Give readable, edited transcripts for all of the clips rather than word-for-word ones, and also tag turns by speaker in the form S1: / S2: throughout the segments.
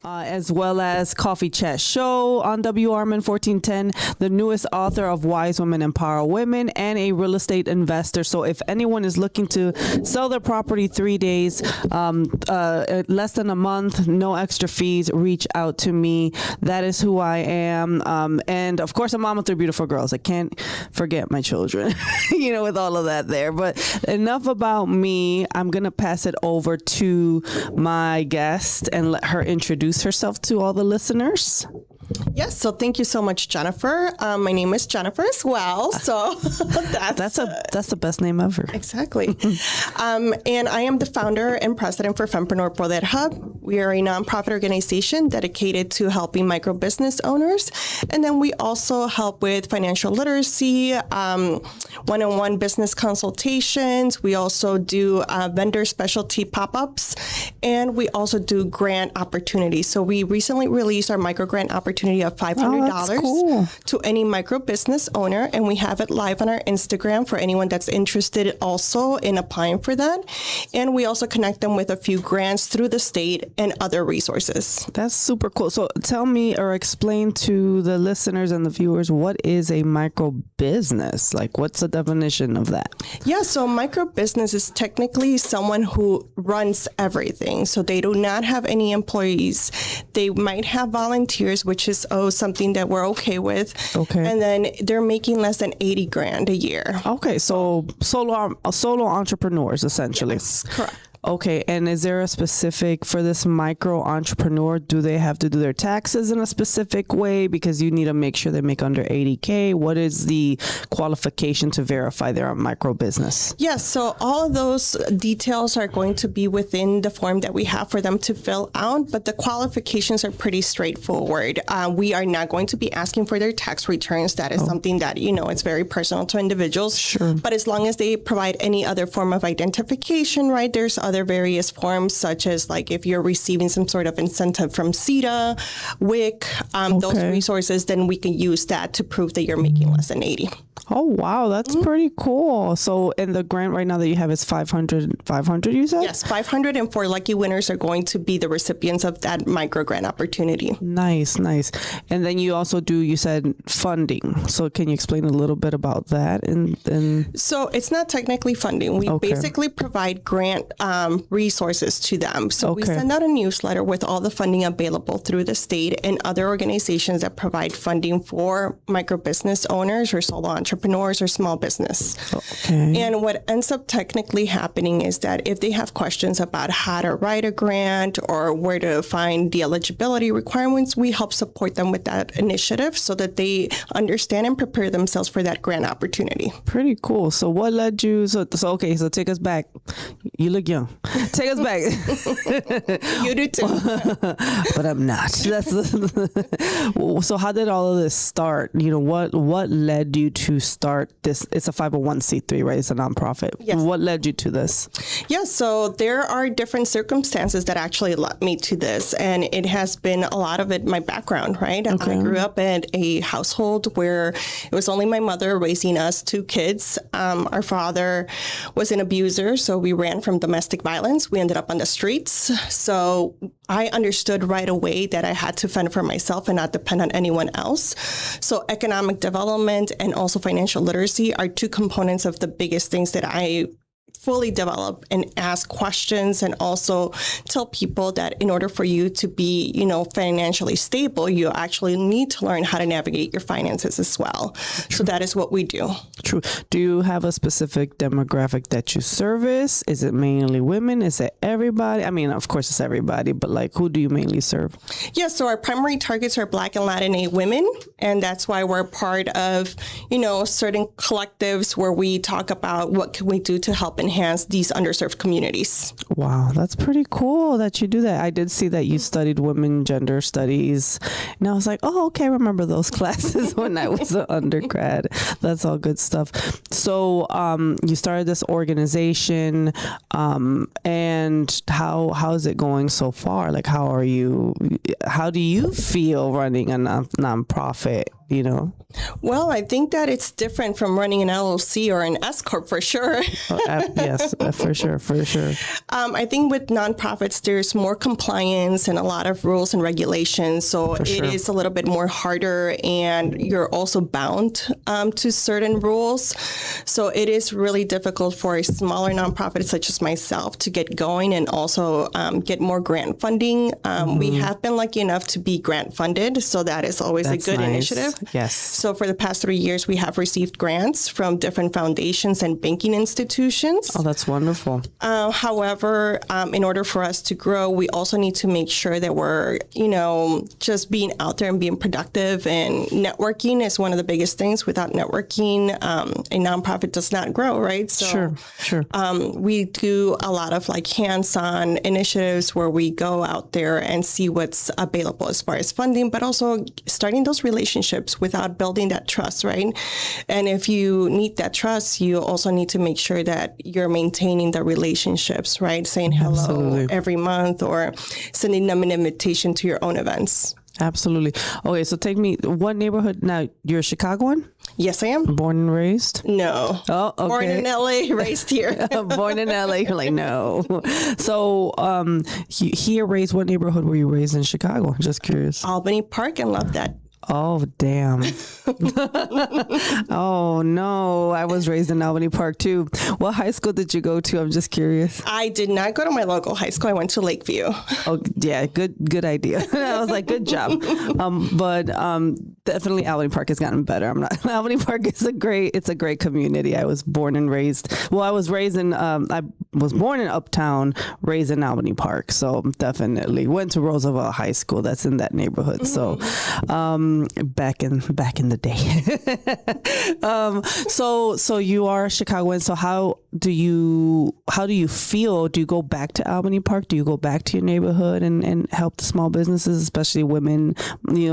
S1: as well as Coffee Chat Show on WRMN 1410, the newest author of Wise Women Empower Women, and a real estate investor. So if anyone is looking to sell their property 3 days, less than a month, no extra fees, reach out to me. That is who I am. And of course, a mom of 3 beautiful girls. I can't forget my children, with all of that there. But enough about me. I'm going to pass it over to my guest and let her introduce herself to all the listeners.
S2: Yes, so thank you so much, Jennifer. My name is Jennifer as well. So that's
S1: the best name ever.
S2: Exactly. And I am the founder and president for Fempreneur Poder Hub. We are a nonprofit organization dedicated to helping micro business owners. And then we also help with financial literacy, one-on-one business consultations. We also do vendor specialty pop-ups, and we also do grant opportunities. So we recently released our micro grant opportunity of $500 to any micro business owner, and we have it live on our Instagram for anyone that's interested also in applying for that. And we also connect them with a few grants through the state and other resources.
S1: That's super cool. So tell me or explain to the listeners and the viewers, what is a micro business? Like, what's the definition of that?
S2: Yeah, so micro business is technically someone who runs everything. So they do not have any employees. They might have volunteers, which is something that we're okay with. Okay. And then they're making less than $80,000 a year.
S1: Okay, so solo entrepreneurs, essentially.
S2: Yes, correct.
S1: Okay, and is there a specific, for this micro entrepreneur, do they have to do their taxes in a specific way? Because you need to make sure they make under 80K. What is the qualification to verify they're a micro business?
S2: Yes, so all of those details are going to be within the form that we have for them to fill out, but the qualifications are pretty straightforward. We are not going to be asking for their tax returns. That is something that, it's very personal to individuals. Sure. But as long as they provide any other form of identification, right, there's other various forms, such as like if you're receiving some sort of incentive from CETA, WIC, those resources, then we can use that to prove that you're making less than 80.
S1: Oh, wow. That's pretty cool. So, and the grant right now that you have is 500, you said?
S2: Yes, 500, and 4 lucky winners are going to be the recipients of that micro grant opportunity.
S1: Nice. And then you also do, you said funding. So can you explain a little bit about that?
S2: So it's not technically funding. We basically provide grant resources to them. So we send out a newsletter with all the funding available through the state and other organizations that provide funding for micro business owners or solo entrepreneurs or small business. And what ends up technically happening is that if they have questions about how to write a grant or where to find the eligibility requirements, we help support them with that initiative so that they understand and prepare themselves for that grant opportunity.
S1: Pretty cool. So what led you, so take us back. You look young. Take us back.
S2: You do too.
S1: But I'm not. So how did all of this start? What led you to start this? It's a 501c3, right? It's a nonprofit.
S2: Yes.
S1: What led you to this?
S2: Yeah, so there are different circumstances that actually led me to this. And it has been a lot of it my background, right? I grew up in a household where it was only my mother raising us 2 kids. Our father was an abuser, so we ran from domestic violence. We ended up on the streets. So I understood right away that I had to fend for myself and not depend on anyone else. So economic development and also financial literacy are 2 components of the biggest things that I fully develop and ask questions, and also tell people that in order for you to be, financially stable, you actually need to learn how to navigate your finances as well. True. So that is what we do.
S1: True. Do you have a specific demographic that you service? Is it mainly women? Is it everybody? I mean, of course it's everybody, but like, who do you mainly serve?
S2: Yeah, so our primary targets are Black and Latinx women, and that's why we're part of, certain collectives where we talk about what can we do to help enhance these underserved communities.
S1: Wow, that's pretty cool that you do that. I did see that you studied women gender studies, and I was like, oh, okay, I remember those classes when I was an undergrad. That's all good stuff. So you started this organization, and how is it going so far? Like, how do you feel running a nonprofit? you know?
S2: Well, I think that it's different from running an LLC or an S corp for sure.
S1: Yes, for sure.
S2: I think with nonprofits, there's more compliance and a lot of rules and regulations. So it is a little bit more harder, and you're also bound to certain rules. So it is really difficult for a smaller nonprofit such as myself to get going and also get more grant funding. We have been lucky enough to be grant funded, so that is always a good initiative.
S1: Yes.
S2: So for the past 3 years, we have received grants from different foundations and banking institutions.
S1: Oh, that's wonderful.
S2: However, in order for us to grow, we also need to make sure that we're, just being out there and being productive, and networking is one of the biggest things. Without networking, a nonprofit does not grow, right? So,
S1: Sure.
S2: We do a lot of like hands-on initiatives where we go out there and see what's available as far as funding, but also starting those relationships without building that trust, right? And if you need that trust, you also need to make sure that you're maintaining the relationships, right? Saying hello every month or sending them an invitation to your own events.
S1: Absolutely. Okay, so take me, what neighborhood? Now, you're a Chicagoan?
S2: Yes, I am.
S1: Born and raised?
S2: No.
S1: Oh, okay.
S2: Born in LA, raised here.
S1: Born in LA, you're like, no. So here, raised, what neighborhood were you raised in Chicago? Just curious.
S2: Albany Park, and love that.
S1: Oh, damn. Oh, no. I was raised in Albany Park, too. What high school did you go to? I'm just curious.
S2: I did not go to my local high school. I went to Lakeview.
S1: Oh, yeah. Good idea. I was like, good job. But definitely Albany Park has gotten better. Albany Park is a great community. I was born and raised. Well, I was born in Uptown, raised in Albany Park. So definitely went to Roosevelt High School. That's in that neighborhood. So, back in the day. So you are Chicagoan. So how do you feel? Do you go back to Albany Park? Do you go back to your neighborhood and help the small businesses, especially women,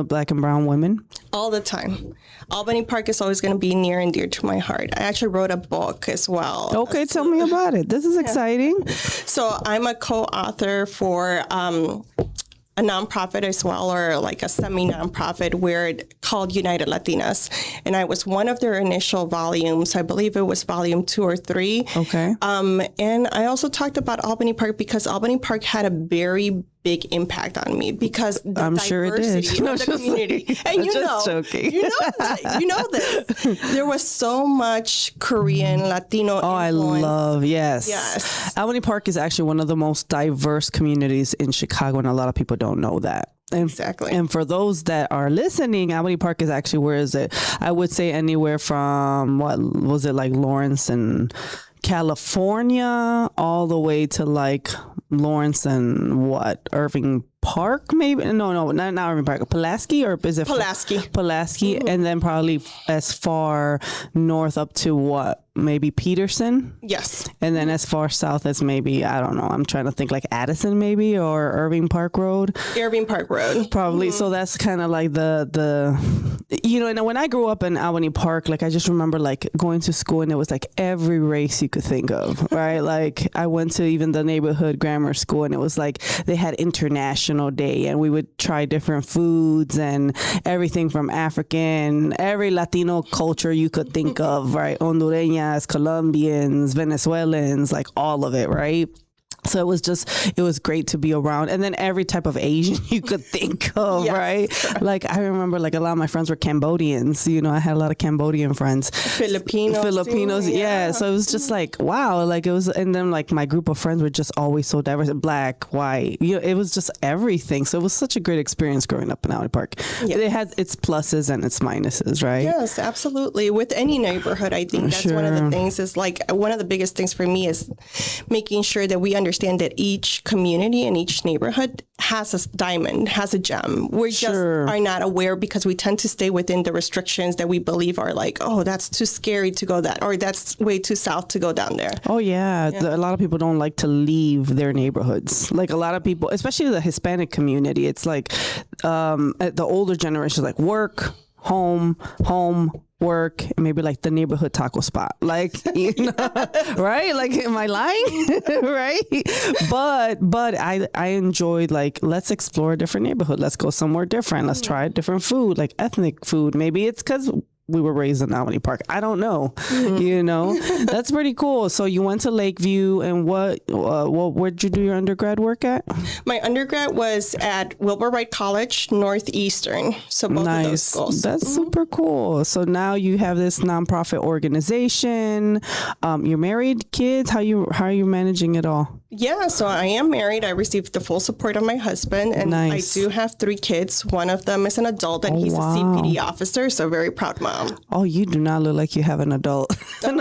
S1: Black and brown women?
S2: All the time. Albany Park is always going to be near and dear to my heart. I actually wrote a book as well.
S1: Okay, tell me about it. This is exciting.
S2: So I'm a co-author for a nonprofit as well, or like a semi-nonprofit called United Latinas. And I was one of their initial volumes. I believe it was volume 2 or 3.
S1: Okay.
S2: And I also talked about Albany Park because Albany Park had a very big impact on me because the
S1: I'm sure it did.
S2: of the community. And
S1: joking.
S2: you know this. There was so much Korean, Latino influence.
S1: Yes. Albany Park is actually one of the most diverse communities in Chicago, and a lot of people don't know that.
S2: Exactly.
S1: And for those that are listening, Albany Park is actually, where is it? I would say anywhere from, what was it, like Lawrence and California, all the way to like Lawrence and Irving Park, maybe? No, not Irving Park. Pulaski, or is it?
S2: Pulaski.
S1: Mm-hmm. And then probably as far north up to maybe Peterson?
S2: Yes.
S1: And then as far south as maybe, I don't know, I'm trying to think, like Addison maybe, or Irving Park Road?
S2: Irving Park Road.
S1: Probably. Mm-hmm. So that's kind of like and when I grew up in Albany Park, like I just remember like going to school and it was like every race you could think of, right? Like I went to even the neighborhood grammar school and it was like they had International Day and we would try different foods and everything from African, every Latino culture you could think of, right? Hondureñas, Colombians, Venezuelans, like all of it, right? So it was great to be around. And then every type of Asian you could think of, yes. Right? Like I remember like a lot of my friends were Cambodians. I had a lot of Cambodian friends. Filipinos. Too, yeah. So it was just like, wow. Like it was, and then like my group of friends were just always so diverse, Black, white, it was just everything. So it was such a great experience growing up in Albany Park. Yeah. It had its pluses and its minuses, right?
S2: Yes, absolutely. With any neighborhood, I think that's one of the things is like one of the biggest things for me is making sure that we understand that each community and each neighborhood has a diamond, has a gem. We just are not aware because we tend to stay within the restrictions that we believe are like, oh, that's too scary to go that, or that's way too south to go down there.
S1: Oh, yeah. A lot of people don't like to leave their neighborhoods. Like a lot of people, especially the Hispanic community, it's like the older generation is like work, home, work, maybe like the neighborhood taco spot, like, you know, right? Like, am I lying? Right? But I enjoyed, like, let's explore a different neighborhood. Let's go somewhere different. Let's try a different food, like ethnic food. Maybe it's because we were raised in Albany Park. I don't know. You know, that's pretty cool. So you went to Lakeview, and where'd you do your undergrad work at?
S2: My undergrad was at Wilbur Wright College, Northeastern. So both of those schools.
S1: That's super cool. So now you have this nonprofit organization. You're married, kids. How are you managing it all?
S2: Yeah, so I am married. I received the full support of my husband, and
S1: Nice.
S2: I do have 3 kids. One of them is an adult, and he's
S1: wow.
S2: a CPD officer, so very proud mom.
S1: Oh, you do not look like you have an adult son.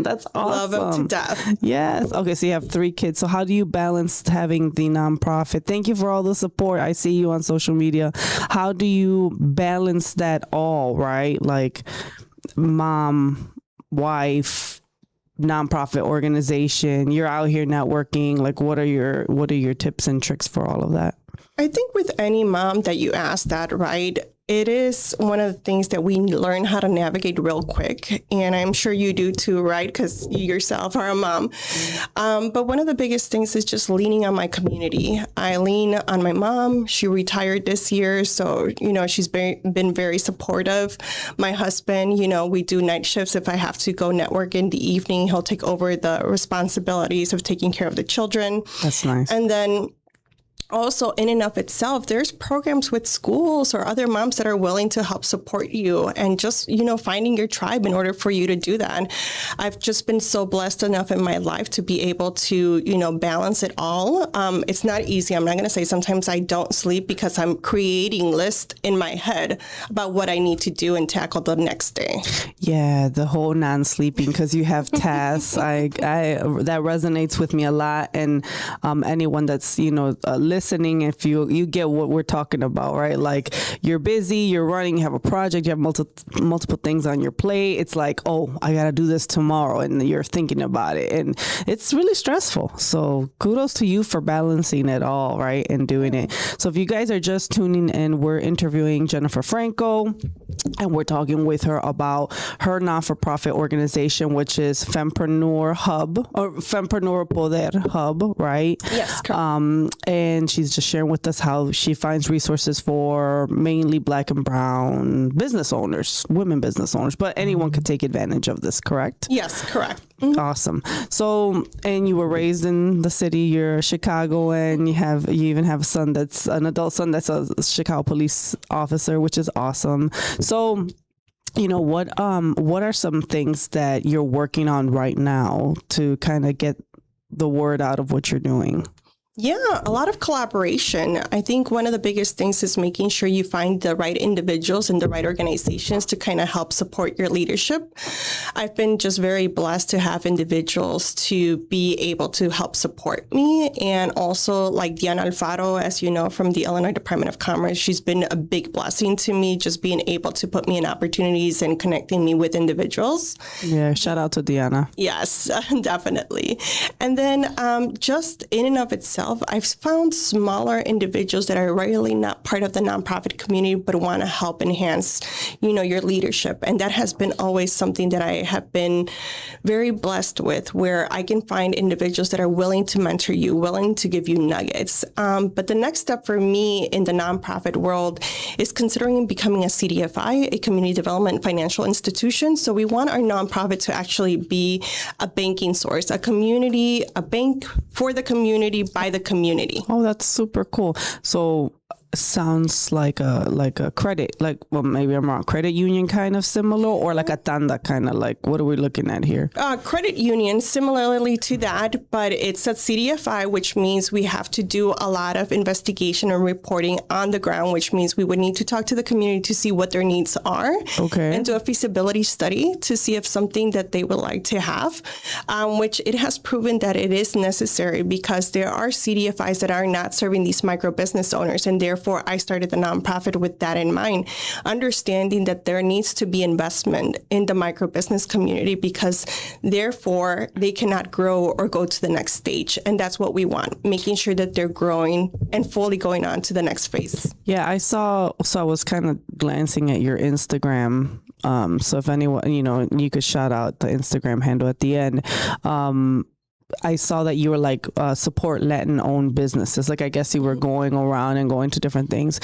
S1: That's awesome.
S2: Love him to death.
S1: Yes. Okay, so you have 3 kids. So how do you balance having the nonprofit? Thank you for all the support. I see you on social media. How do you balance that all, right? Like mom, wife, nonprofit organization, you're out here networking. Like what are your tips and tricks for all of that?
S2: I think with any mom that you ask that, right, it is one of the things that we learn how to navigate real quick. And I'm sure you do too, right? Because you yourself are a mom. But one of the biggest things is just leaning on my community. I lean on my mom. She retired this year. So, you know, she's been very supportive. My husband, you know, we do night shifts. If I have to go network in the evening, he'll take over the responsibilities of taking care of the children.
S1: That's nice.
S2: And then also, in and of itself, there's programs with schools or other moms that are willing to help support you, and just, you know, finding your tribe in order for you to do that. I've just been so blessed enough in my life to be able to, you know, balance it all. It's not easy. I'm not going to say sometimes I don't sleep because I'm creating lists in my head about what I need to do and tackle the next day.
S1: Yeah, the whole non-sleeping because you have tasks. I that resonates with me a lot, and anyone that's, you know, listening, if you get what we're talking about, right? Like you're busy, you're running, you have a project, you have multiple things on your plate. It's like, oh, I got to do this tomorrow, and you're thinking about it, and it's really stressful. So kudos to you for balancing it all, right, and doing it. So if you guys are just tuning in, we're interviewing Jennifer Franco, and we're talking with her about her non-for-profit organization, which is Fempreneur Hub, or Fempreneur Poder Hub, right?
S2: Yes, correct.
S1: And she's just sharing with us how she finds resources for mainly Black and Brown business owners, women business owners, but anyone could take advantage of this, correct?
S2: Yes, correct.
S1: Awesome. So, and you were raised in the city, you're Chicagoan, you even have a son that's an adult son that's a Chicago police officer, which is awesome. So, you know, what are some things that you're working on right now to kind of get the word out of what you're doing?
S2: Yeah, a lot of collaboration. I think one of the biggest things is making sure you find the right individuals and the right organizations to kind of help support your leadership. I've been just very blessed to have individuals to be able to help support me. And also like Diana Alfaro, as you know, from the Illinois Department of Commerce, she's been a big blessing to me, just being able to put me in opportunities and connecting me with individuals.
S1: Yeah, shout out to Diana.
S2: Yes, definitely. And then just in and of itself, I've found smaller individuals that are really not part of the nonprofit community, but want to help enhance, you know, your leadership. And that has been always something that I have been very blessed with, where I can find individuals that are willing to mentor you, willing to give you nuggets. But the next step for me in the nonprofit world is considering becoming a CDFI, a community development financial institution. So we want our nonprofit to actually be a banking source, a bank for the community, by the community.
S1: Oh, that's super cool. So sounds like a credit, like, well, maybe I'm wrong, credit union kind of similar, or like a tanda kind of, like, what are we looking at here?
S2: Credit union, similarly to that, but it's a CDFI, which means we have to do a lot of investigation and reporting on the ground, which means we would need to talk to the community to see what their needs are.
S1: Okay.
S2: And do a feasibility study to see if something that they would like to have, which it has proven that it is necessary, because there are CDFIs that are not serving these micro business owners, and therefore therefore I started the nonprofit with that in mind, understanding that there needs to be investment in the micro business community because therefore they cannot grow or go to the next stage. And that's what we want, making sure that they're growing and fully going on to the next phase.
S1: Yeah, I was kind of glancing at your Instagram. So if anyone, you could shout out the Instagram handle at the end. I saw that you were like support Latin-owned businesses. Like I guess you were going around and going to different things.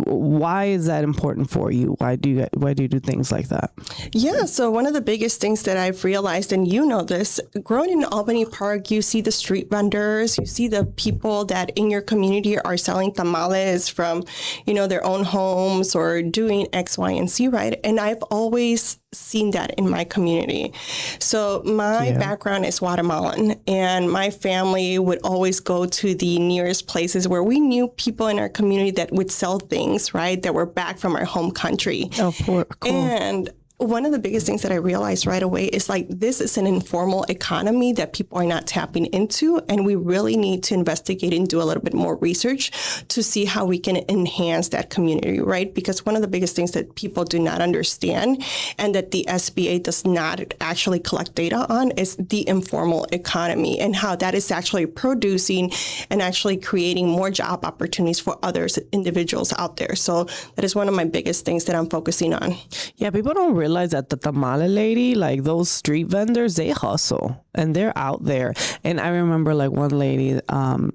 S1: Why is that important for you? Why do you do things like that?
S2: Yeah, so one of the biggest things that I've realized, and you know this, growing in Albany Park, you see the street vendors, you see the people that in your community are selling tamales from, their own homes or doing X, Y, and Z, right? And I've always seen that in my community. So my background is Guatemalan, and my family would always go to the nearest places where we knew people in our community that would sell things, right, that were back from our home country.
S1: Oh, cool.
S2: And one of the biggest things that I realized right away is like, this is an informal economy that people are not tapping into. And we really need to investigate and do a little bit more research to see how we can enhance that community, right? Because one of the biggest things that people do not understand and that the SBA does not actually collect data on is the informal economy and how that is actually producing and actually creating more job opportunities for others, individuals out there. So that is one of my biggest things that I'm focusing on.
S1: Yeah, people don't realize that the tamale lady, like those street vendors, they hustle and they're out there. And I remember like one lady,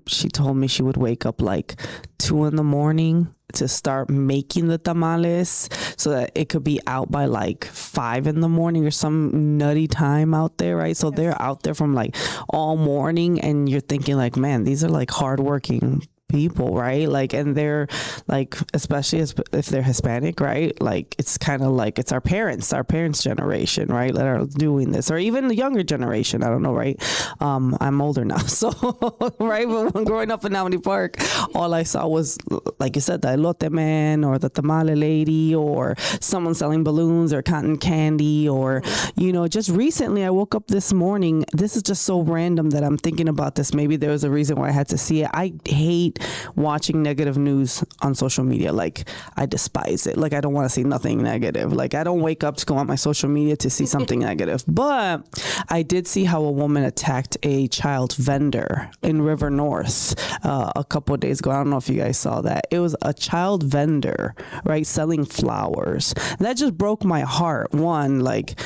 S1: she told me she would wake up like 2 a.m. to start making the tamales so that it could be out by like 5 a.m. or some nutty time out there, right? So they're out there from like all morning, and you're thinking like, man, these are like hardworking people, right? Like, and they're like, especially if they're Hispanic, right? Like, it's kind of like it's our parents generation, right, that are doing this, or even the younger generation. I don't know, right? I'm older now, so right. But when growing up in Albany Park, all I saw was, like you said, the elote man or the tamale lady or someone selling balloons or cotton candy, or just recently I woke up this morning. This is just so random that I'm thinking about this. Maybe there was a reason why I had to see it. I hate watching negative news on social media. Like, I despise it. Like, I don't want to see nothing negative. Like, I don't wake up to go on my social media to see something negative. But I did see how a woman attacked a child vendor in River North a couple of days ago. I don't know if you guys saw that. It was a child vendor, right, selling flowers. And that just broke my heart. One, like,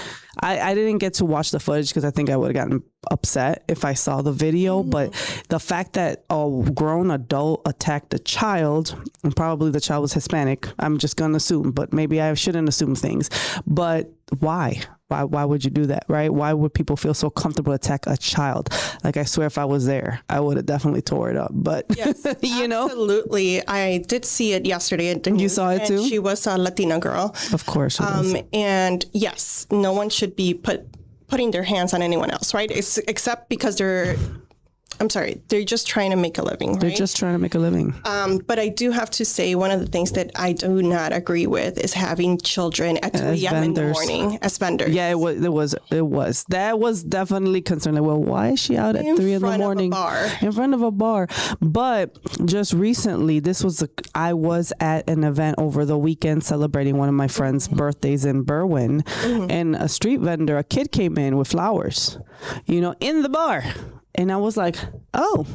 S1: I didn't get to watch the footage because I think I would have gotten upset if I saw the video. But the fact that a grown adult attacked a child, and probably the child was Hispanic, I'm just going to assume, but maybe I shouldn't assume things. But why? Why would you do that, right? Why would people feel so comfortable to attack a child? Like, I swear if I was there, I would have definitely tore it up. But,
S2: yes, absolutely. I did see it yesterday.
S1: You saw it too?
S2: She was a Latina girl.
S1: Of course she was.
S2: And yes, no one should be putting their hands on anyone else, right? Except because they're just trying to make a living, right?
S1: They're just trying to make a living.
S2: But I do have to say, one of the things that I do not agree with is having children at 2 a.m. in the morning as vendors.
S1: Yeah, it was. That was definitely concerning. Well, why is she out at 3 in the morning? In front of a bar. But just recently, I was at an event over the weekend celebrating one of my friends' birthdays in Berwyn, and a street vendor, a kid came in with flowers, in the bar. And I was like, oh,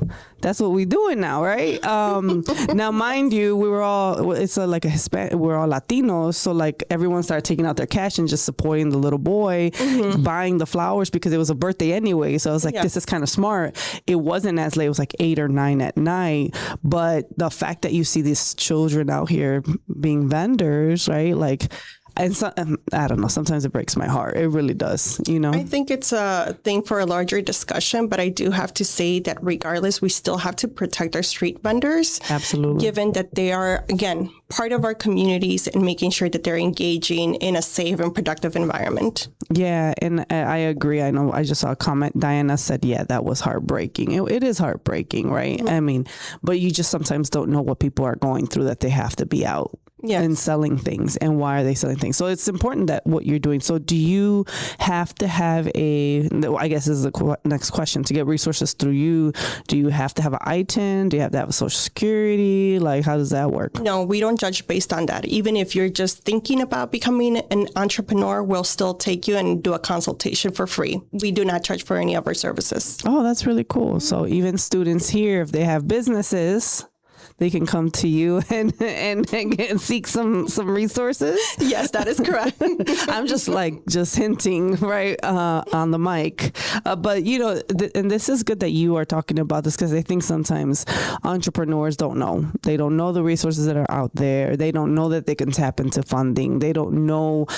S1: that's what we doing now, right? Now, mind you, we're all Latinos. So like everyone started taking out their cash and just supporting the little boy, buying the flowers because it was a birthday anyway. So I was like, this is kind of smart. It wasn't as late. It was like 8 or 9 at night. But the fact that you see these children out here being vendors, right? Like, and so, I don't know, sometimes it breaks my heart. It really does, I
S2: think it's a thing for a larger discussion, but I do have to say that regardless, we still have to protect our street vendors.
S1: Absolutely.
S2: Given that they are, again, part of our communities and making sure that they're engaging in a safe and productive environment.
S1: Yeah, and I agree. I know I just saw a comment. Diana said, yeah, that was heartbreaking. It is heartbreaking, right? I mean, but you just sometimes don't know what people are going through that they have to be out in selling things, and why are they selling things? So it's important that what you're doing. So do you have to have I guess this is the next question, to get resources through you, do you have to have an ITIN? Do you have to have a social security? Like, how does that work?
S2: No, we don't judge based on that. Even if you're just thinking about becoming an entrepreneur, we'll still take you and do a consultation for free. We do not charge for any of our services.
S1: Oh, that's really cool. So even students here, if they have businesses, they can come to you and seek some resources.
S2: Yes, that is correct.
S1: I'm just hinting right on the mic, but and this is good that you are talking about this, because I think sometimes entrepreneurs don't know. They don't know the resources that are out there. They don't know that they can tap into funding. They don't know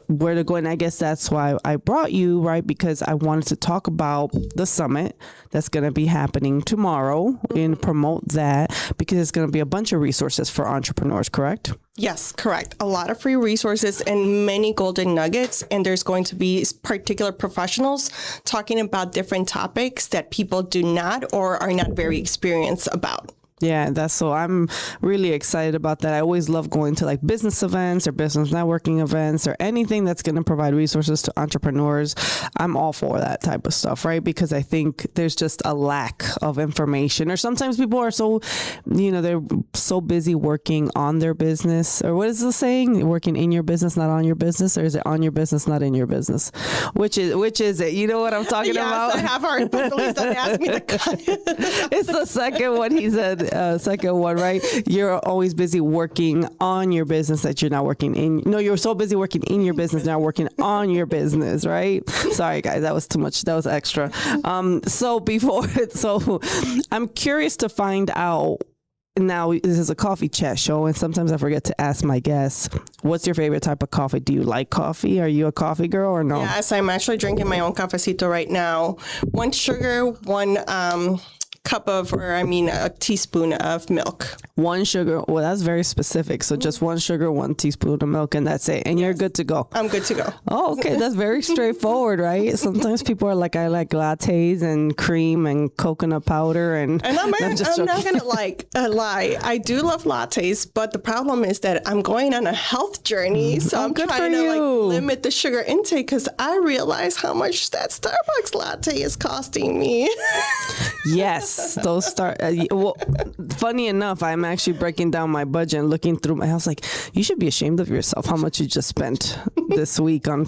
S1: where to go. And I guess that's why I brought you, right? Because I wanted to talk about the summit that's going to be happening tomorrow and promote that, because it's going to be a bunch of resources for entrepreneurs, correct?
S2: Yes, correct. A lot of free resources and many golden nuggets. And there's going to be particular professionals talking about different topics that people do not or are not very experienced about.
S1: Yeah, so I'm really excited about that. I always love going to like business events or business networking events or anything that's going to provide resources to entrepreneurs. I'm all for that type of stuff, right? Because I think there's just a lack of information, or sometimes people are so, they're so busy working on their business, or what is the saying? Working in your business, not on your business, or is it on your business, not in your business? Which is it? You know what I'm talking about?
S2: Yes, I have our police that asked me
S1: It's the second one he said. Second one, right? You're always busy working on your business that you're not working in. No, you're so busy working in your business, not working on your business, right? Sorry, guys, that was too much. That was extra. So I'm curious to find out. Now, this is a coffee chat show, and sometimes I forget to ask my guests, what's your favorite type of coffee? Do you like coffee? Are you a coffee girl or no?
S2: Yes, I'm actually drinking my own cafecito right now. 1 sugar, 1 a teaspoon of milk.
S1: 1 sugar. Well, that's very specific. So just 1 sugar, 1 teaspoon of milk, and that's it. And you're good to go.
S2: I'm good to go.
S1: Oh, okay. That's very straightforward, right? Sometimes people are like, I like lattes and cream and coconut powder. And
S2: I'm not going to lie. I do love lattes, but the problem is that I'm going on a health journey. So I'm trying to limit the sugar intake, because I realize how much that Starbucks latte is costing me.
S1: Yes, those start. Funny enough, I'm actually breaking down my budget and looking through my house. Like, you should be ashamed of yourself how much you just spent this week on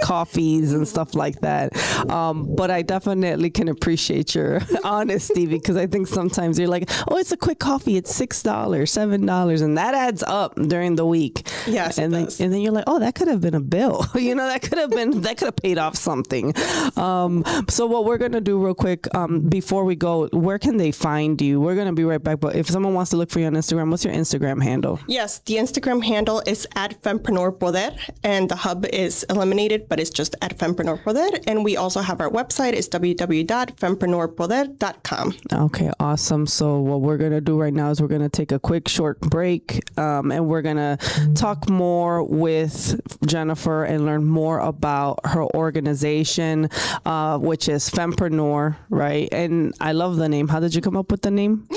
S1: coffees and stuff like that. But I definitely can appreciate your honesty, because I think sometimes you're like, oh, it's a quick coffee. It's $6, $7, and that adds up during the week.
S2: Yes,
S1: and then you're like, oh, that could have been a bill. That could have paid off something. So what we're gonna do real quick, before we go, where can they find you? We're going to be right back, but if someone wants to look for you on Instagram, what's your Instagram handle?
S2: Yes, the Instagram handle is at Fempreneur Poder, and the hub is eliminated, but it's just at Fempreneur Poder. And we also have our website, is www.fempreneurpoder.com.
S1: Okay, awesome. So what we're going to do right now is we're going to take a quick short break, and we're going to talk more with Jennifer and learn more about her organization, which is Fempreneur, right? And I love the name. How did you come up with the name?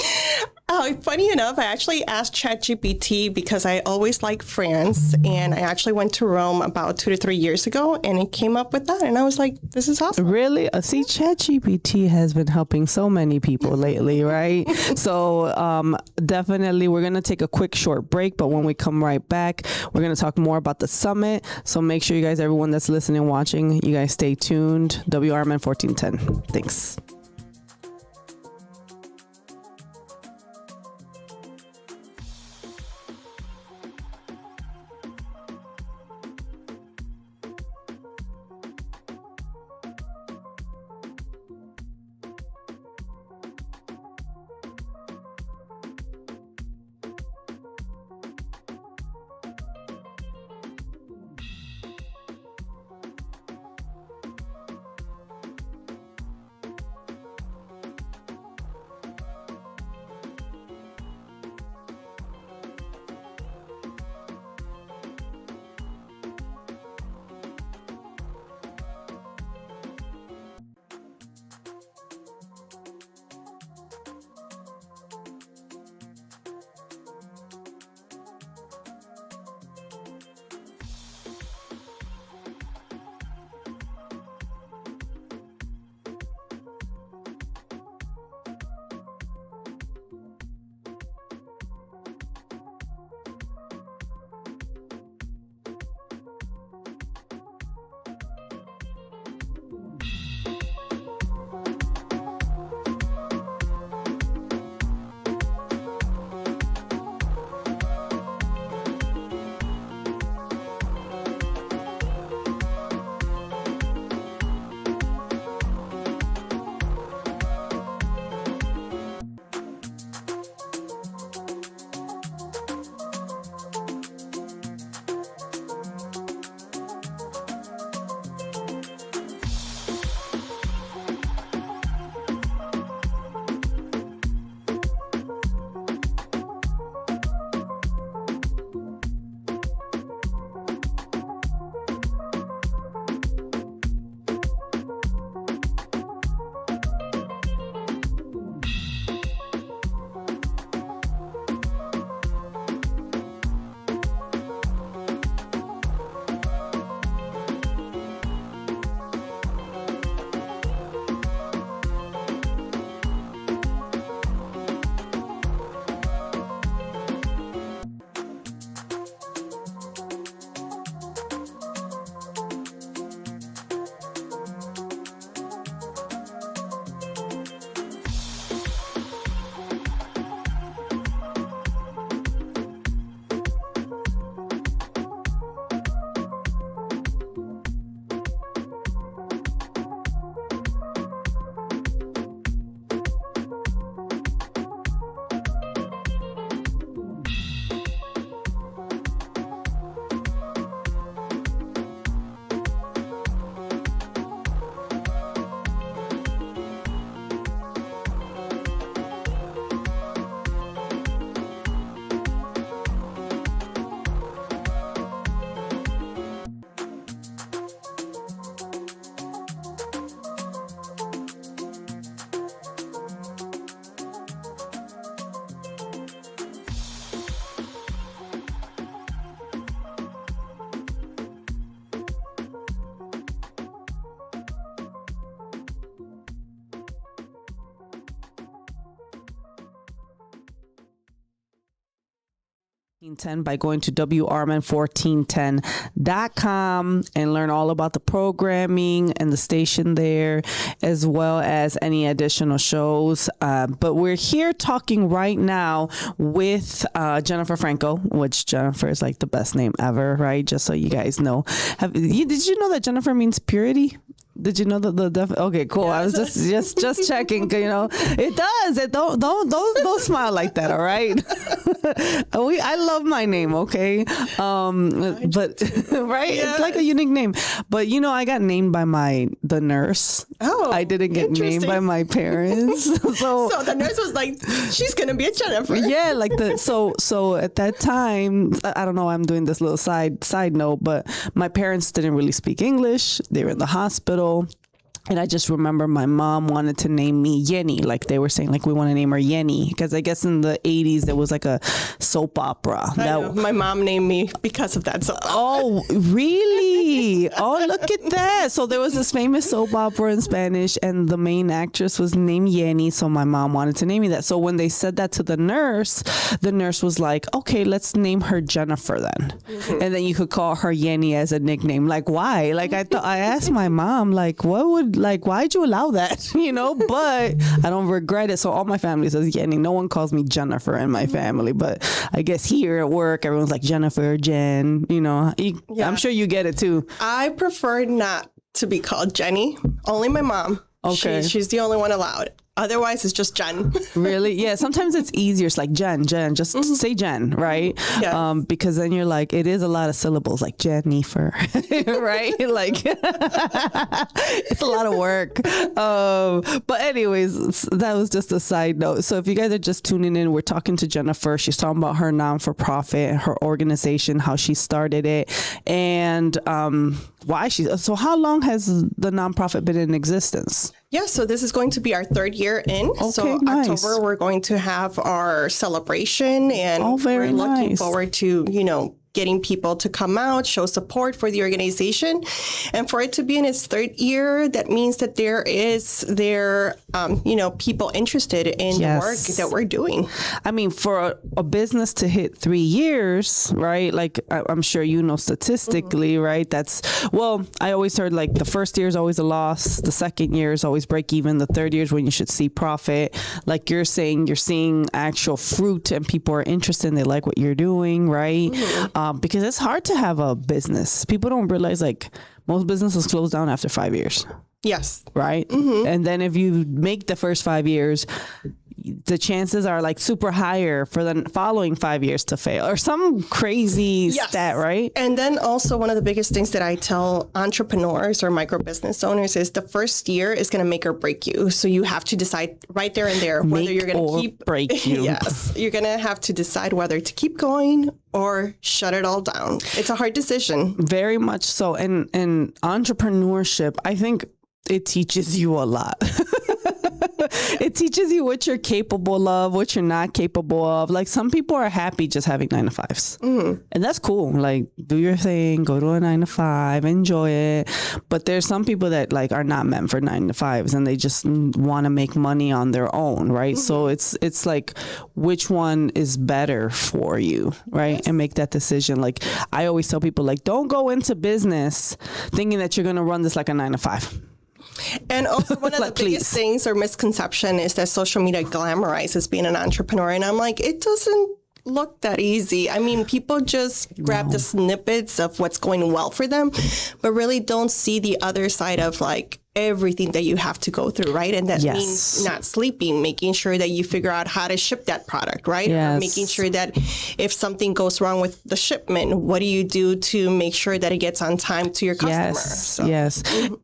S2: Funny enough, I actually asked ChatGPT because I always like France, and I actually went to Rome about 2 to 3 years ago, and it came up with that, and I was like, this is awesome. Really?
S1: See, ChatGPT has been helping so many people lately, right? So definitely, we're going to take a quick short break, but when we come right back, we're going to talk more about the summit. So make sure you guys, everyone that's listening, watching, you guys stay tuned. WRMN 1410. Thanks. 1410 by going to WRMN1410.com and learn all about the programming and the station there, as well as any additional shows. But we're here talking right now with Jennifer Franco, which Jennifer is like the best name ever, right? Just so you guys know. Did you know that Jennifer means purity? Did you know that okay, cool. I was just checking. You know, it does. It don't smile like that. All right. I love my name. Okay. But right, it's like a unique name. But you know, I got named by the nurse. Oh, I didn't get named by my parents. So
S2: the nurse was like, she's gonna be a Jennifer.
S1: Yeah, like so at that time, I don't know. I'm doing this little side note, but my parents didn't really speak English. They were in the hospital. And I just remember my mom wanted to name me Yenny. Like they were saying, like, we want to name her Yenny. Because I guess in the 80s, there was like a soap opera.
S2: My mom named me because of that soap opera.
S1: Oh, really? Oh, look at that. So there was this famous soap opera in Spanish, and the main actress was named Yenny. So my mom wanted to name me that. So when they said that to the nurse was like, okay, let's name her Jennifer then. Mm-hmm. And then you could call her Yenny as a nickname. Like, why? Like, I asked my mom, like, why'd you allow that? You know, but I don't regret it. So all my family says Yenny. No one calls me Jennifer in my family, but I guess here at work, everyone's like Jennifer, Jen, you know, I'm sure you get it too.
S2: I prefer not to be called Jenny. Only my mom. Okay. She's the only one allowed. Otherwise, it's just Jen.
S1: Really? Yeah. Sometimes it's easier. It's like Jen. Just say Jen, right? Yes. Because then you're like, it is a lot of syllables, like Jennifer, right? Like, it's a lot of work. But anyways, that was just a side note. So if you guys are just tuning in, we're talking to Jennifer. She's talking about her non-for-profit, her organization, how she started it, and why so how long has the nonprofit been in existence?
S2: Yeah, so this is going to be our third year in.
S1: Okay,
S2: so
S1: nice.
S2: October, we're going to have our celebration, and
S1: we're
S2: looking forward to, getting people to come out, show support for the organization. And for it to be in its third year, that means that there people interested in the work that we're doing.
S1: I mean, for a business to hit 3 years, right? Like, I'm sure you know statistically, right? I always heard like the first year is always a loss. The second year is always break even. The third year is when you should see profit. Like you're saying, you're seeing actual fruit and people are interested and they like what you're doing, right? Mm-hmm. Because it's hard to have a business. People don't realize like most businesses close down after 5 years.
S2: Yes.
S1: Right? Mm-hmm. And then if you make the first 5 years, the chances are like super higher for the following 5 years to fail or some crazy stat, right?
S2: And then also one of the biggest things that I tell entrepreneurs or micro business owners is the first year is going to make or break you. So you have to decide right there and there whether you're going to
S1: break you.
S2: Yes. You're going to have to decide whether to keep going or shut it all down. It's a hard decision.
S1: Very much so. And entrepreneurship, I think it teaches you a lot. It teaches you what you're capable of, what you're not capable of. Like some people are happy just having 9 to 5s. Mm-hmm. And that's cool. Like do your thing, go to a 9 to 5, enjoy it. But there's some people that like are not meant for 9 to 5s and they just want to make money on their own. Right. Mm-hmm. So it's like which one is better for you. Right. Yes. And make that decision. Like I always tell people like, don't go into business thinking that you're going to run this like a 9 to 5.
S2: And also one of the biggest things or misconception is that social media glamorizes being an entrepreneur. And I'm like, it doesn't look that easy. I mean, people just grab the snippets of what's going well for them, but really don't see the other side of like everything that you have to go through, right? And that means not sleeping, making sure that you figure out how to ship that product, right? Or making sure that if something goes wrong with the shipment, what do you do to make sure that it gets on time to your customer?
S1: Yes.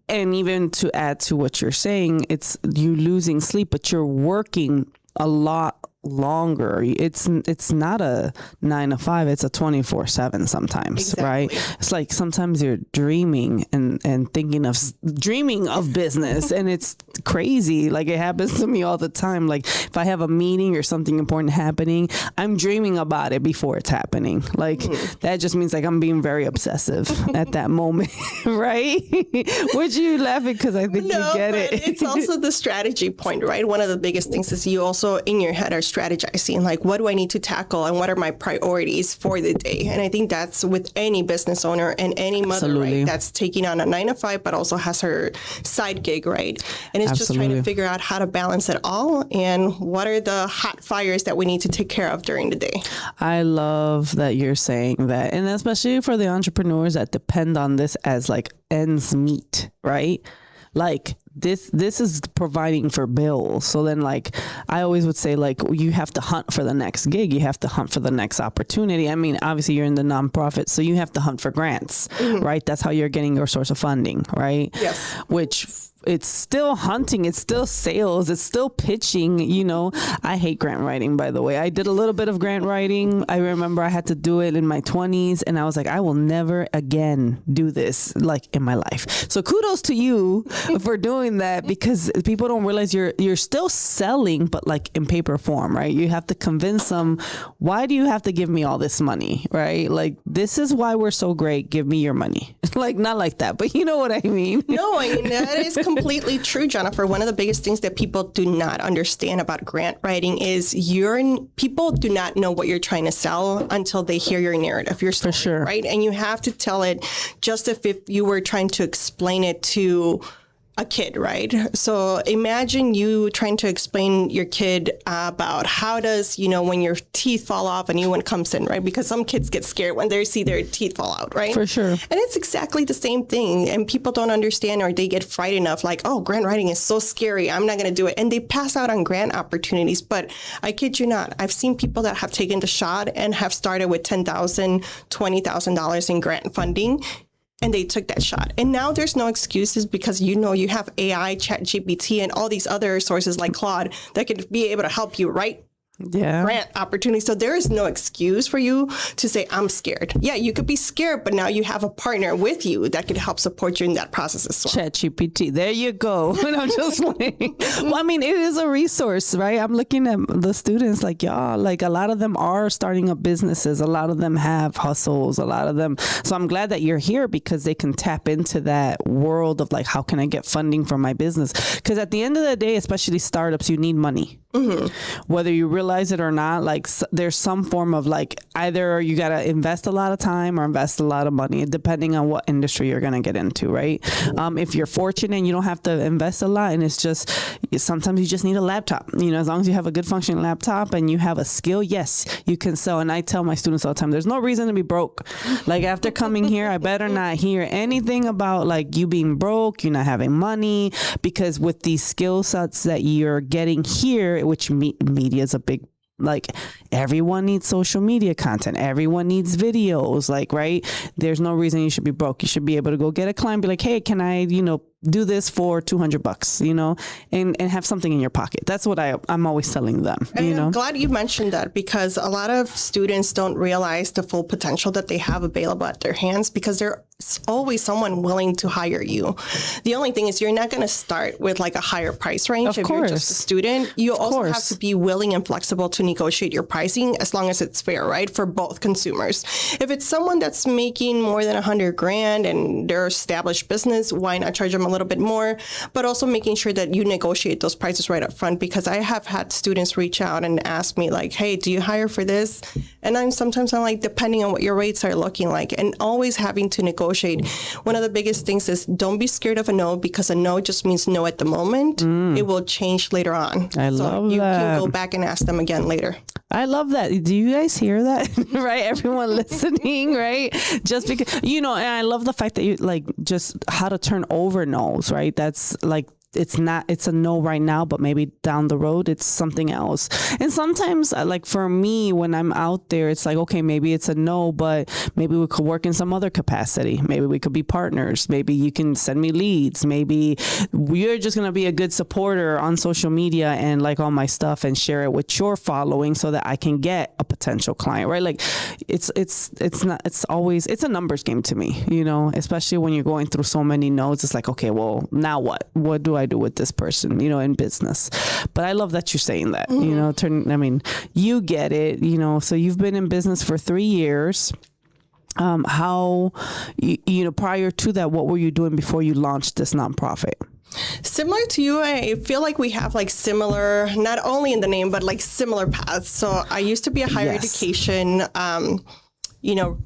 S1: And even to add to what you're saying, it's you losing sleep, but you're working a lot longer. It's not a 9 to 5, it's a 24/7 sometimes. Exactly. Right? It's like sometimes you're dreaming and thinking of dreaming of business and it's crazy. Like it happens to me all the time. Like if I have a meeting or something important happening, I'm dreaming about it before it's happening. Like that just means like I'm being very obsessive at that moment. Right? Would you laughing because I think you get it.
S2: It's also the strategy point, right? One of the biggest things is you also in your head are strategizing, like what do I need to tackle and what are my priorities for the day? And I think that's with any business owner and any mother, right, that's taking on a 9-to-5, but also has her side gig, right? And it's just trying to figure out how to balance it all and what are the hot fires that we need to take care of during the day.
S1: I love that you're saying that. And especially for the entrepreneurs that depend on this as like ends meet, right? Like this is providing for bills. So then like I always would say, like, you have to hunt for the next gig. You have to hunt for the next opportunity. I mean, obviously you're in the nonprofit, so you have to hunt for grants, right? That's how you're getting your source of funding, right?
S2: Yes.
S1: Which it's still hunting, it's still sales, it's still pitching, you know. I hate grant writing, by the way. I did a little bit of grant writing. I remember I had to do it in my 20s and I was like, I will never again do this like in my life. So kudos to you for doing that, because people don't realize you're still selling, but like in paper form, right? You have to convince them, why do you have to give me all this money, right? Like, this is why we're so great. Give me your money. Like, not like that, but you know what I mean?
S2: No, I mean, that is completely true, Jennifer. One of the biggest things that people do not understand about grant writing is people do not know what you're trying to sell until they hear your narrative, your story,
S1: for sure,
S2: right? And you have to tell it just as if you were trying to explain it to a kid, right? So imagine you trying to explain your kid about how does, when your teeth fall off, a new one comes in, right? Because some kids get scared when they see their teeth fall out, right?
S1: For sure.
S2: And it's exactly the same thing. And people don't understand, or they get frightened of like, oh, grant writing is so scary, I'm not going to do it. And they pass out on grant opportunities. But I kid you not, I've seen people that have taken the shot and have started with $10,000, $20,000 in grant funding. And they took that shot. And now there's no excuses, because you have AI, ChatGPT, and all these other sources like Claude that could be able to help you write grant opportunities. So there is no excuse for you to say, I'm scared. Yeah, you could be scared, but now you have a partner with you that could help support you in that process as well.
S1: ChatGPT, there you go. And I'm just like, well, I mean, it is a resource, right? I'm looking at the students like, y'all, like a lot of them are starting up businesses. A lot of them have hustles, a lot of them. So I'm glad that you're here, because they can tap into that world of like, how can I get funding for my business? Because at the end of the day, especially startups, you need money. Whether you realize it or not, like there's some form of like, either you got to invest a lot of time or invest a lot of money, depending on what industry you're going to get into, right? If you're fortunate and you don't have to invest a lot, and it's just, sometimes you just need a laptop, as long as you have a good functioning laptop and you have a skill, yes, you can sell. And I tell my students all the time, there's no reason to be broke. Like, after coming here, I better not hear anything about like you being broke, you not having money, because with these skill sets that you're getting here, which media is a big, like, everyone needs social media content. Everyone needs videos, like, right? There's no reason you should be broke. You should be able to go get a client, be like, hey, can I, do this for $200, and have something in your pocket. That's what I'm always telling them,
S2: I'm glad you mentioned that, because a lot of students don't realize the full potential that they have available at their hands, because there's always someone willing to hire you. The only thing is, you're not going to start with like a higher price range if you're just a student. You also have to be willing and flexible to negotiate your pricing, as long as it's fair, right? For both consumers. If it's someone that's making more than $100,000 and they're established business, why not charge them a little bit more? But also making sure that you negotiate those prices right up front, because I have had students reach out and ask me like, hey, do you hire for this? And sometimes I'm like, depending on what your rates are looking like, and always having to negotiate. One of the biggest things is, don't be scared of a no, because a no just means no at the moment. It will change later on.
S1: I love that. You
S2: can go back and ask them again later.
S1: I love that. Do you guys hear that? Right? Everyone listening, right? Just because, and I love the fact that you like just how to turn over no's, right? That's like, it's a no right now, but maybe down the road it's something else. And sometimes, like for me, when I'm out there, it's like, okay, maybe it's a no, but maybe we could work in some other capacity. Maybe we could be partners. Maybe you can send me leads. Maybe we're just going to be a good supporter on social media and like all my stuff and share it with your following so that I can get a potential client, right? Like it's a numbers game to me, especially when you're going through so many no's. It's like, okay, well, now what do I do with this person, in business? But I love that you're saying that, you get it, so you've been in business for 3 years. How, prior to that, what were you doing before you launched this nonprofit?
S2: Similar to you, I feel like we have like similar, not only in the name, but like similar paths. So I used to be a higher education,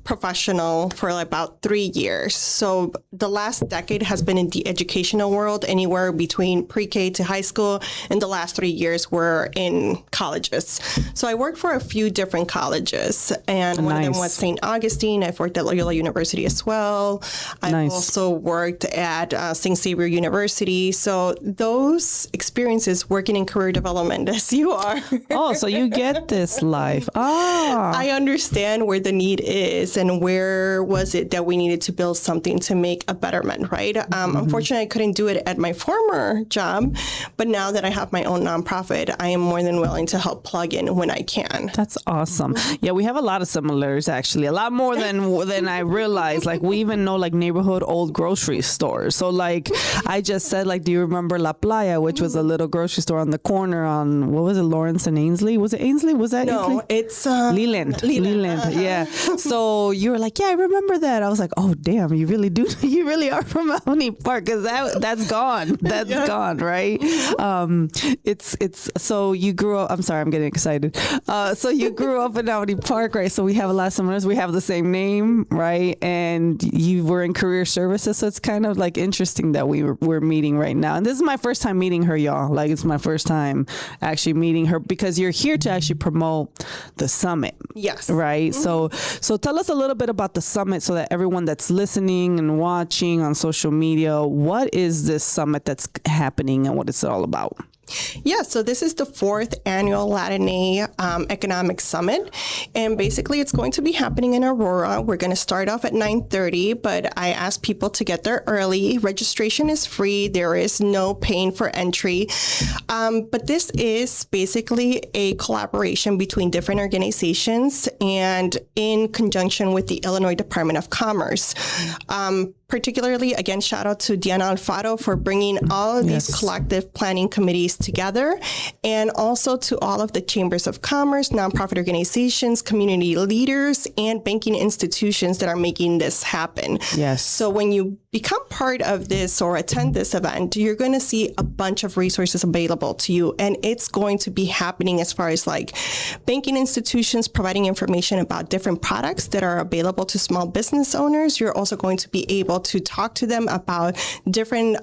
S2: professional for like about 3 years. So the last decade has been in the educational world, anywhere between pre-K to high school. And the last 3 years were in colleges. So I worked for a few different colleges, and one of them was St. Augustine. I've worked at Loyola University as well. I've also worked at St. Xavier University. So those experiences working in career development as you are.
S1: Oh, so you get this life.
S2: I understand where the need is and where was it that we needed to build something to make a betterment, right? Unfortunately, I couldn't do it at my former job, but now that I have my own nonprofit, I am more than willing to help plug in when I can.
S1: That's awesome. Yeah, we have a lot of similars, actually, a lot more than I realized. Like, we even know like neighborhood old grocery stores. So like I just said, like, do you remember La Playa, which was a little grocery store on the corner on, what was it, Lawrence and Ainsley? Was it Ainsley? Was that Ainsley?
S2: No, it's
S1: Leland. Yeah. So you were like, yeah, I remember that. I was like, oh, damn, you really do. You really are from Albany Park, because that's gone. That's gone, right? It's so you grew up. I'm sorry, I'm getting excited. So you grew up in Albany Park, right? So we have a lot of similarities. We have the same name, right? And you were in career services. So it's kind of like interesting that we're meeting right now. And this is my first time meeting her, y'all. Like, it's my first time actually meeting her, because you're here to actually promote the summit.
S2: Yes.
S1: Right. Mm-hmm. So tell us a little bit about the summit, so that everyone that's listening and watching on social media, what is this summit that's happening and what it's all about?
S2: Yeah, so this is the 4th annual Latinx Economic Summit, and basically it's going to be happening in Aurora. We're going to start off at 9:30, but I ask people to get there early. Registration is free. There is no paying for entry, but this is basically a collaboration between different organizations and in conjunction with the Illinois Department of Commerce. Particularly, again, shout out to Diana Alfaro for bringing all of these collective planning committees together, and also to all of the chambers of commerce, nonprofit organizations, community leaders, and banking institutions that are making this happen.
S1: Yes.
S2: So when you become part of this or attend this event, you're going to see a bunch of resources available to you, and it's going to be happening as far as like banking institutions providing information about different products that are available to small business owners. You're also going to be able to talk to them about different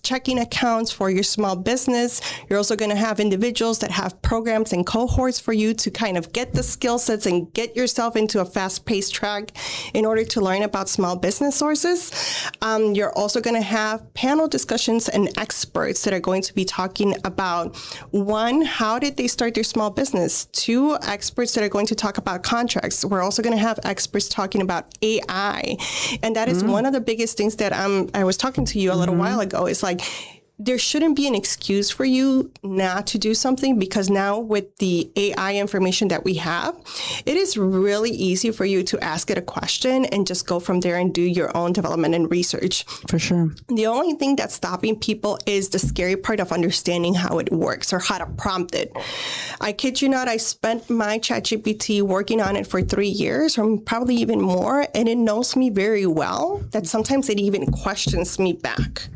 S2: checking accounts for your small business. You're also going to have individuals that have programs and cohorts for you to kind of get the skill sets and get yourself into a fast-paced track in order to learn about small business sources. You're also going to have panel discussions and experts that are going to be talking about, 1, how did they start their small business? 2, experts that are going to talk about contracts. We're also going to have experts talking about AI. And that is one of the biggest things that I was talking to you a little while ago. Is like, there shouldn't be an excuse for you not to do something, because now with the AI information that we have, it is really easy for you to ask it a question and just go from there and do your own development and research.
S1: For sure.
S2: The only thing that's stopping people is the scary part of understanding how it works or how to prompt it. I kid you not, I spent my ChatGPT working on it for 3 years, or probably even more, and it knows me very well that sometimes it even questions me back.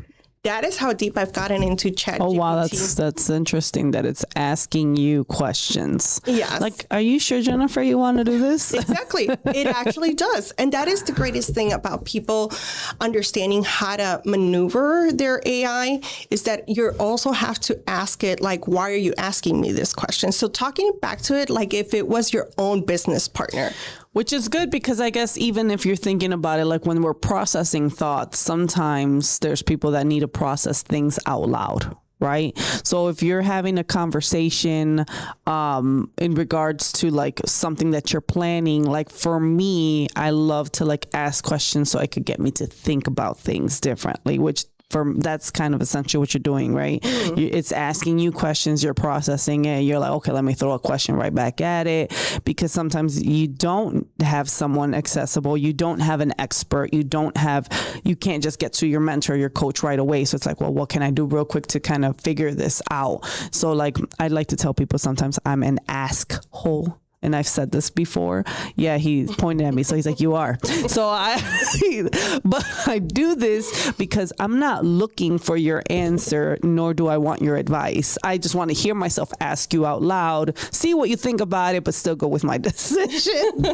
S2: That is how deep I've gotten into ChatGPT.
S1: Oh, wow. That's interesting that it's asking you questions.
S2: Yes.
S1: Like, are you sure, Jennifer, you want to do this?
S2: Exactly. It actually does. And that is the greatest thing about people understanding how to maneuver their AI, is that you also have to ask it, like, why are you asking me this question? So talking back to it like if it was your own business partner.
S1: Which is good, because I guess even if you're thinking about it, like when we're processing thoughts, sometimes there's people that need to process things out loud, right? So if you're having a conversation in regards to like something that you're planning, like for me, I love to like ask questions so it could get me to think about things differently, which that's kind of essentially what you're doing, right? It's asking you questions, you're processing it, you're like, okay, let me throw a question right back at it, because sometimes you don't have someone accessible, you don't have an expert, you can't just get to your mentor, your coach right away. So it's like, well, what can I do real quick to kind of figure this out? So like, I'd like to tell people sometimes I'm an ask hole. and I've said this before. Yeah, he pointed at me, so he's like, you are. So but I do this because I'm not looking for your answer, nor do I want your advice. I just want to hear myself ask you out loud, see what you think about it, but still go with my decision.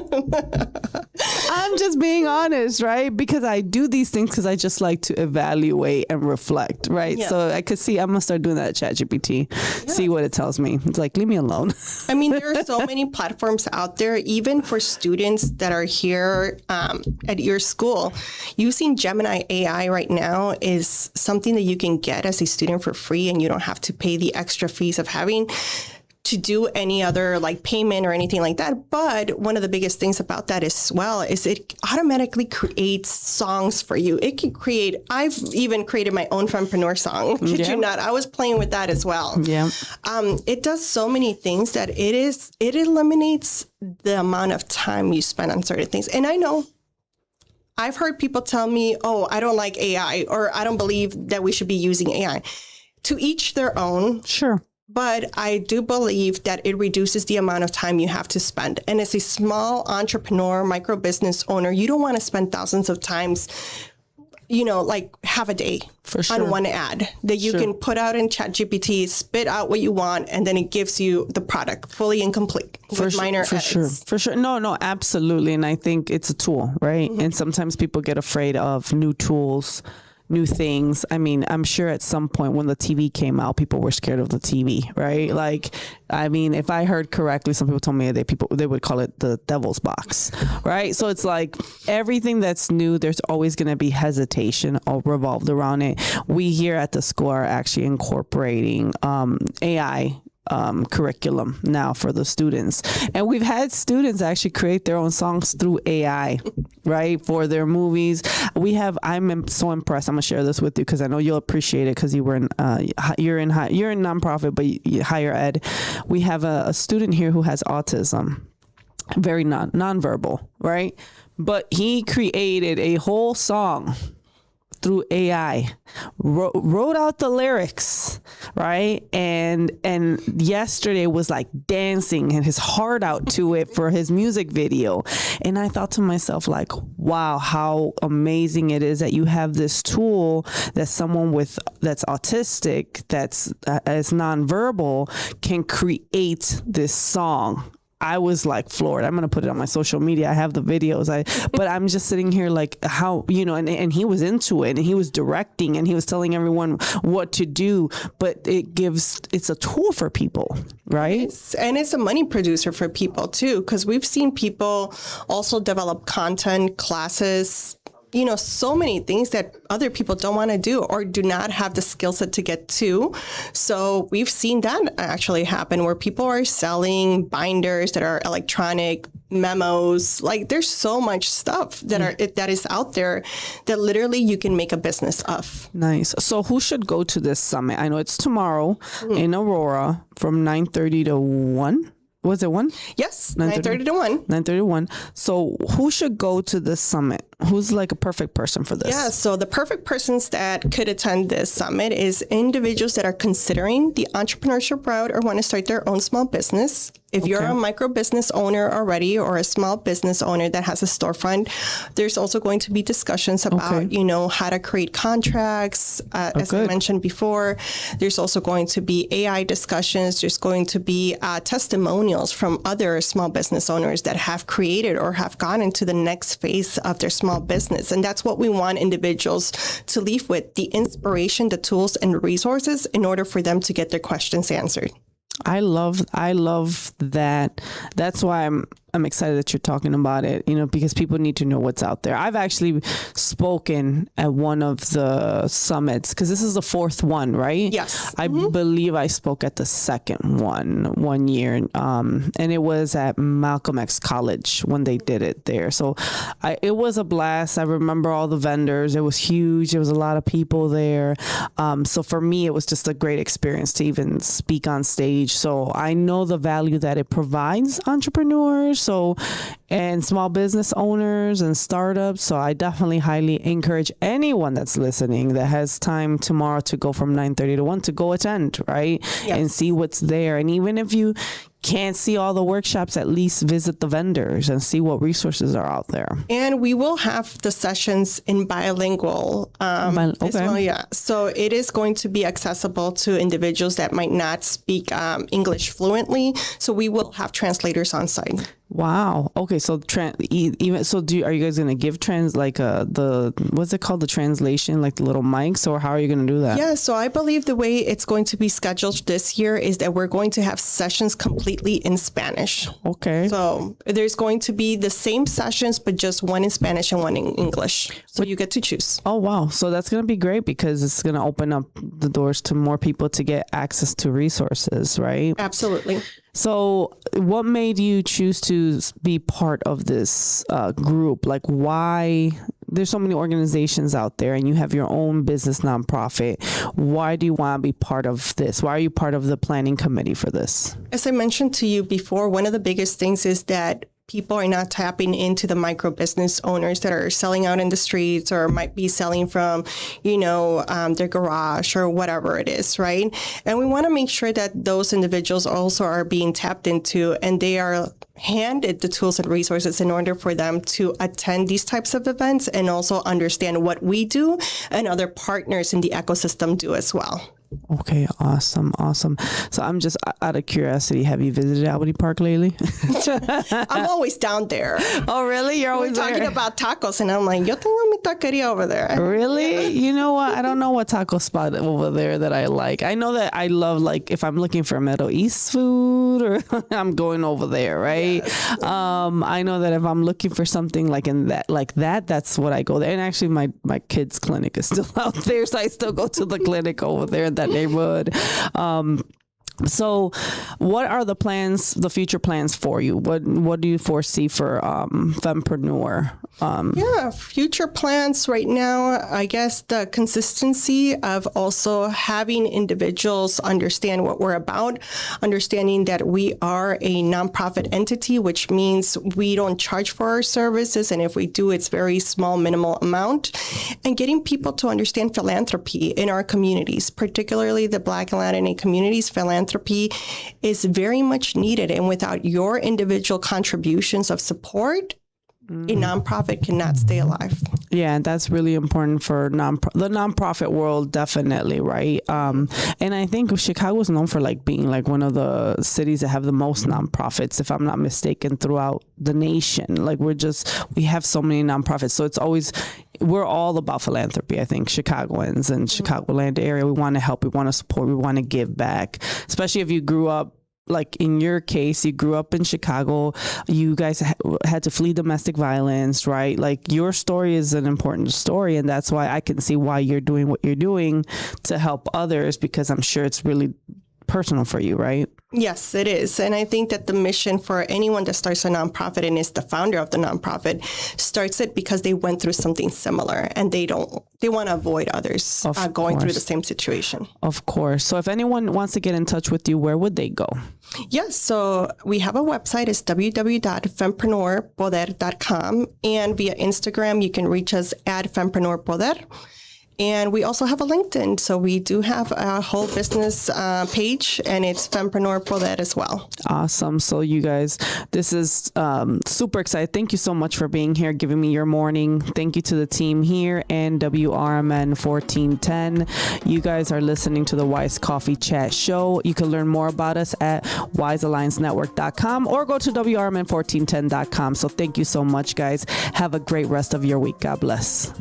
S1: I'm just being honest, right? Because I do these things because I just like to evaluate and reflect, right?
S2: Yeah.
S1: So I could see, I'm gonna start doing that at ChatGPT, see what it tells me. It's like, leave me alone.
S2: I mean, there are so many platforms out there, even for students that are here at your school. Using Gemini AI right now is something that you can get as a student for free, and you don't have to pay the extra fees of having to do any other like payment or anything like that. But one of the biggest things about that as well is it automatically creates songs for you. It can create, I've even created my own Fempreneur song. Kid you not, I was playing with that as well.
S1: Yeah.
S2: It does so many things that it eliminates the amount of time you spend on certain things. And I know I've heard people tell me, oh, I don't like AI, or I don't believe that we should be using AI. To each their own.
S1: Sure.
S2: But I do believe that it reduces the amount of time you have to spend. And as a small entrepreneur, micro business owner, you don't want to spend thousands of times, like half a day on one ad that you can put out in ChatGPT, spit out what you want, and then it gives you the product fully and complete with minor edits.
S1: For sure. No, absolutely. And I think it's a tool, right? And sometimes people get afraid of new tools, new things. I mean, I'm sure at some point when the TV came out, people were scared of the TV, right? Like, I mean, if I heard correctly, some people told me they would call it the devil's box, right? So it's like everything that's new, there's always going to be hesitation all revolved around it. We here at the school are actually incorporating AI curriculum now for the students. And we've had students actually create their own songs through AI, right? For their movies. I'm so impressed. I'm gonna share this with you because I know you'll appreciate it because you're in nonprofit, but higher ed. We have a student here who has autism, very nonverbal, right? But he created a whole song through AI, wrote out the lyrics, right? And yesterday was like dancing and his heart out to it for his music video. And I thought to myself, like, wow, how amazing it is that you have this tool that someone that's autistic, that's nonverbal, can create this song. I was like floored. I'm going to put it on my social media. I have the videos. But I'm just sitting here like how, and he was into it and he was directing and he was telling everyone what to do, but it's a tool for people, right?
S2: And it's a money producer for people too, because we've seen people also develop content, classes, so many things that other people don't want to do or do not have the skill set to get to. So we've seen that actually happen where people are selling binders that are electronic, memos. Like there's so much stuff that is out there that literally you can make a business of.
S1: Nice. So who should go to this summit? I know it's tomorrow in Aurora from 9:30 to 1. Was it 1?
S2: Yes, 9:30 to 1.
S1: 9:30 to 1. So who should go to this summit? Who's like a perfect person for this?
S2: Yeah, so the perfect persons that could attend this summit is individuals that are considering the entrepreneurship route or want to start their own small business. If you're a micro business owner already or a small business owner that has a storefront, there's also going to be discussions about, how to create contracts. As I mentioned before, there's also going to be AI discussions. There's going to be testimonials from other small business owners that have created or have gone into the next phase of their small business. And that's what we want individuals to leave with, the inspiration, the tools and resources in order for them to get their questions answered.
S1: I love that. That's why I'm excited that you're talking about it, because people need to know what's out there. I've actually spoken at one of the summits because this is the fourth one, right?
S2: Yes.
S1: I believe I spoke at the second one year. And it was at Malcolm X College when they did it there. So it was a blast. I remember all the vendors. It was huge. There was a lot of people there. So for me, it was just a great experience to even speak on stage. So I know the value that it provides entrepreneurs. And small business owners and startups. So I definitely highly encourage anyone that's listening that has time tomorrow to go from 9:30 to 1 to go attend, right? Yes. And see what's there. And even if you can't see all the workshops, at least visit the vendors and see what resources are out there.
S2: And we will have the sessions in bilingual as well. Yeah. So it is going to be accessible to individuals that might not speak English fluently. So we will have translators on site.
S1: Wow. Okay. So are you guys going to give what's it called? The translation, like the little mics, or how are you going to do that?
S2: Yeah. So I believe the way it's going to be scheduled this year is that we're going to have sessions completely in Spanish.
S1: Okay.
S2: So there's going to be the same sessions, but just one in Spanish and one in English. So you get to choose.
S1: Oh, wow. So that's going to be great because it's going to open up the doors to more people to get access to resources, right?
S2: Absolutely.
S1: So what made you choose to be part of this group? Like, why? There's so many organizations out there and you have your own business nonprofit. Why do you want to be part of this? Why are you part of the planning committee for this?
S2: As I mentioned to you before, one of the biggest things is that people are not tapping into the micro business owners that are selling out in the streets or might be selling from, their garage or whatever it is, right? And we want to make sure that those individuals also are being tapped into and they are handed the tools and resources in order for them to attend these types of events and also understand what we do and other partners in the ecosystem do as well.
S1: Okay, awesome. So I'm just out of curiosity, have you visited Albany Park lately?
S2: I'm always down there.
S1: Oh, really? You're always
S2: talking about tacos, and I'm like, yo tengo mi taqueria over there.
S1: Really? Yeah. You know what? I don't know what taco spot over there that I like. I know that I love, like, if I'm looking for Middle East food, or I'm going over there, right? Yes. I know that if I'm looking for something like that's what I go there. And actually, my kids' clinic is still out there, so I still go to the clinic over there in that neighborhood. So what are the future plans for you? What do you foresee for Fempreneur?
S2: Future plans right now, I guess the consistency of also having individuals understand what we're about, understanding that we are a nonprofit entity, which means we don't charge for our services. And if we do, it's very small, minimal amount. And getting people to understand philanthropy in our communities, particularly the Black and Latinx communities. Philanthropy is very much needed. And without your individual contributions of support, a nonprofit cannot stay alive.
S1: Yeah, that's really important for the nonprofit world, definitely, right? And I think Chicago is known for being one of the cities that have the most nonprofits, if I'm not mistaken, throughout the nation. We have so many nonprofits, so we're all about philanthropy. I think Chicagoans and Chicagoland area, we want to help, we want to support, we want to give back, especially if you grew up. Like in your case, you grew up in Chicago, you guys had to flee domestic violence, right? Like your story is an important story. And that's why I can see why you're doing what you're doing to help others, because I'm sure it's really personal for you, right?
S2: Yes, it is. And I think that the mission for anyone that starts a nonprofit and is the founder of the nonprofit starts it because they went through something similar and they want to avoid others going through the same situation. Of course.
S1: So if anyone wants to get in touch with you, where would they go?
S2: Yes. So we have a website. It's www.fempreneurpoder.com. And via Instagram, you can reach us at Fempreneur Poder. And we also have a LinkedIn. So we do have a whole business page, and it's Fempreneur Poder as well.
S1: Awesome. So you guys, this is super exciting. Thank you so much for being here, giving me your morning. Thank you to the team here and WRMN 1410. You guys are listening to the Wise Coffee Chat Show. You can learn more about us at wisealliancenetwork.com or go to WRMN1410.com. So thank you so much, guys. Have a great rest of your week. God bless.